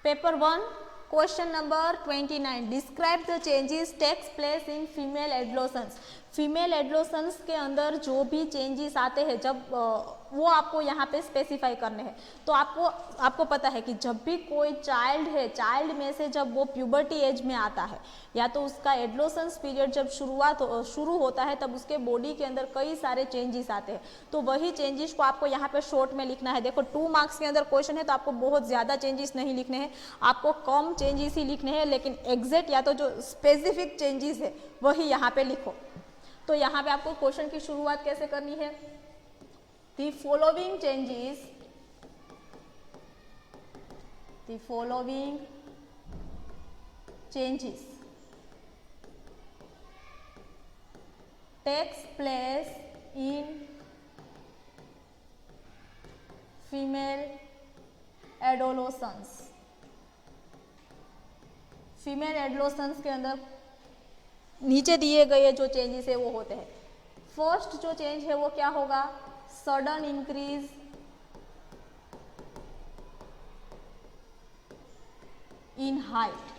Paper 1 question number 29 describe the changes takes place in female adolescence. Female adolescence के अंदर जो भी changes आते हैं जब वो आपको यहाँ पे स्पेसिफाई करने हैं। तो आपको पता है कि जब भी कोई चाइल्ड है, चाइल्ड में से जब वो प्यूबर्टी एज में आता है या तो उसका एडोलेसेंस पीरियड जब शुरू होता है तब उसके बॉडी के अंदर कई सारे चेंजेस आते हैं। तो वही चेंजेस को आपको यहाँ पे शॉर्ट में लिखना है। देखो 2 मार्क्स के अंदर क्वेश्चन है तो आपको बहुत ज़्यादा चेंजेस नहीं लिखने हैं, आपको कम चेंजेस ही लिखने हैं, लेकिन एग्जैक्ट या तो जो स्पेसिफिक चेंजेस है वही यहाँ पे लिखो। तो यहाँ पे आपको क्वेश्चन की शुरुआत कैसे करनी है? The following changes takes place in female adolescence। Female adolescence के अंदर नीचे दिए गए जो चेंजेस है वो होते हैं। फर्स्ट जो चेंज है वो क्या होगा? Sudden increase in height.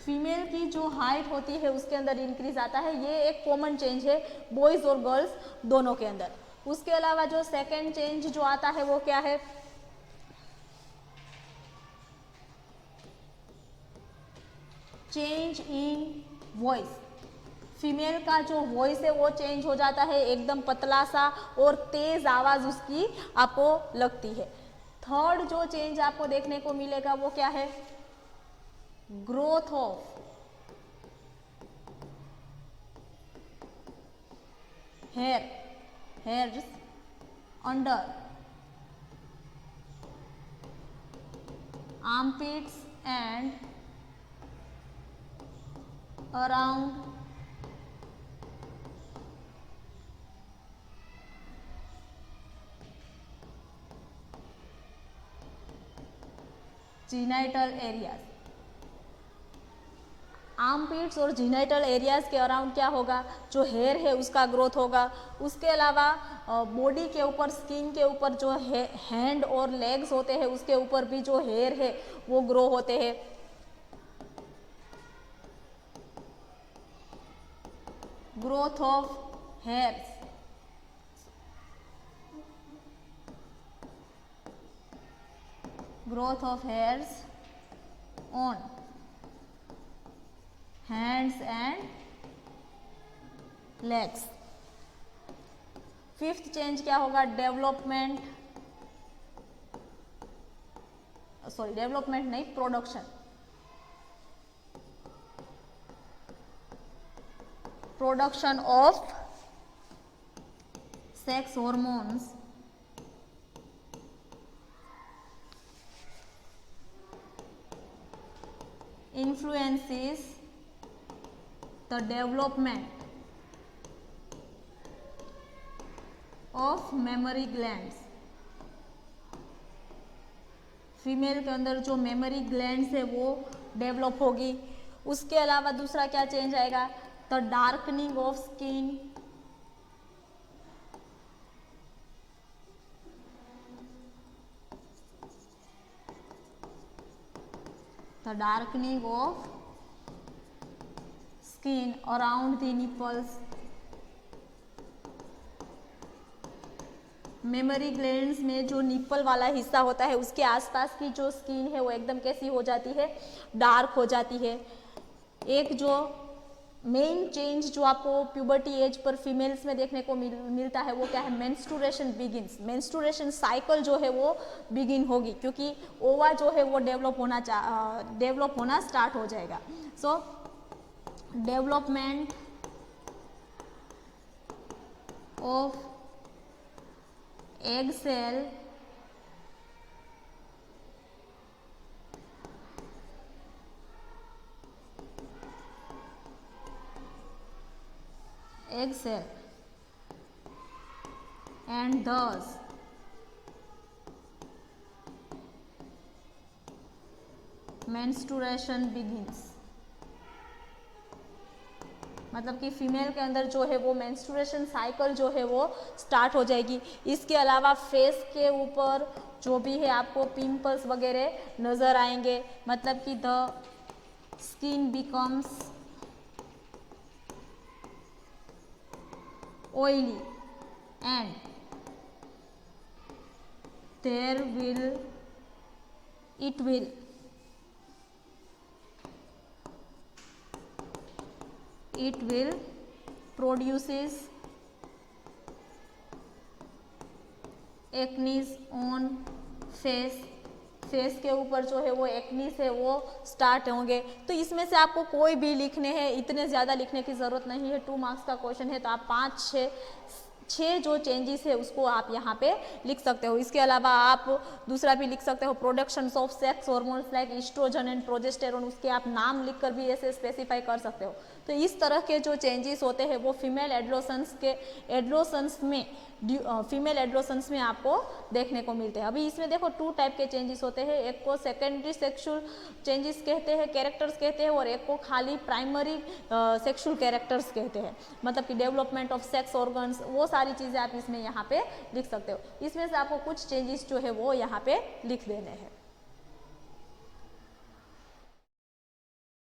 Female की जो हाइट होती है उसके अंदर इंक्रीज आता है, ये एक कॉमन चेंज है बॉयज और गर्ल्स दोनों के अंदर। उसके अलावा जो सेकेंड चेंज जो आता है वो क्या है? Change in voice. फीमेल का जो वॉइस है वो चेंज हो जाता है, एकदम पतला सा और तेज आवाज उसकी आपको लगती है। थर्ड जो चेंज आपको देखने को मिलेगा वो क्या है? Growth of hairs under armpits and around genital areas. Armpits और जीनाइटल एरियाज के अराउंड क्या होगा? जो हेयर है उसका ग्रोथ होगा। उसके अलावा बॉडी के ऊपर, स्किन के ऊपर जो हैंड और लेग्स होते हैं उसके ऊपर भी जो हेयर है वो ग्रो होते हैं। Growth of hairs, growth of hairs on hands and legs। Fifth change क्या होगा? डेवलपमेंट नहीं, production of sex hormones influences the development of memory glands। Female के अंदर जो मेमोरी ग्लैंड्स है वो डेवलप होगी। उसके अलावा दूसरा क्या चेंज आएगा? The darkening of skin, the darkening of skin around the nipples। Mammary glands में जो निप्पल वाला हिस्सा होता है उसके आसपास की जो स्किन है वो एकदम कैसी हो जाती है? डार्क हो जाती है। एक जो मेन चेंज जो आपको प्यूबर्टी एज पर फीमेल्स में देखने को मिलता है वो क्या है? Menstruation begins. मेंस्ट्रुएशन साइकिल जो है वो बिगिन होगी क्योंकि ओवा जो है वो डेवलप होना स्टार्ट हो जाएगा। So development of egg cell and thus menstruation begins। मतलब कि फीमेल के अंदर जो है वो मेंस्ट्रुएशन साइकिल जो है वो स्टार्ट हो जाएगी। इसके अलावा फेस के ऊपर जो भी है आपको पिंपल्स वगैरह नज़र आएंगे, मतलब कि the skin becomes oily and it will produces acnes on face, face के ऊपर जो है वो एक्नीस है वो स्टार्ट होंगे। तो इसमें से आपको कोई भी लिखने हैं, इतने ज़्यादा लिखने की ज़रूरत नहीं है, 2 मार्क्स का क्वेश्चन है, तो आप 5-6 जो चेंजेस है उसको आप यहाँ पे लिख सकते हो। इसके अलावा आप दूसरा भी लिख सकते हो, production of sex hormones like oestrogen and progesterone, उसके आप नाम लिखकर भी ऐसे स्पेसिफाई कर सकते हो। तो इस तरह के जो चेंजेस होते हैं वो फीमेल एडोलेसेंस में आपको देखने को मिलते हैं। अभी इसमें देखो 2 टाइप के चेंजेस होते हैं, एक को सेकेंडरी सेक्सुअल चेंजेस कहते हैं, कैरेक्टर्स कहते हैं, और एक को खाली प्राइमरी सेक्सुअल कैरेक्टर्स कहते हैं, मतलब कि डेवलपमेंट ऑफ सेक्स ऑर्गन्स, वो सारी चीज़ें आप इसमें यहाँ पे लिख सकते हो। इसमें से आपको कुछ चेंजेस जो है वो यहाँ पे लिख देने हैं।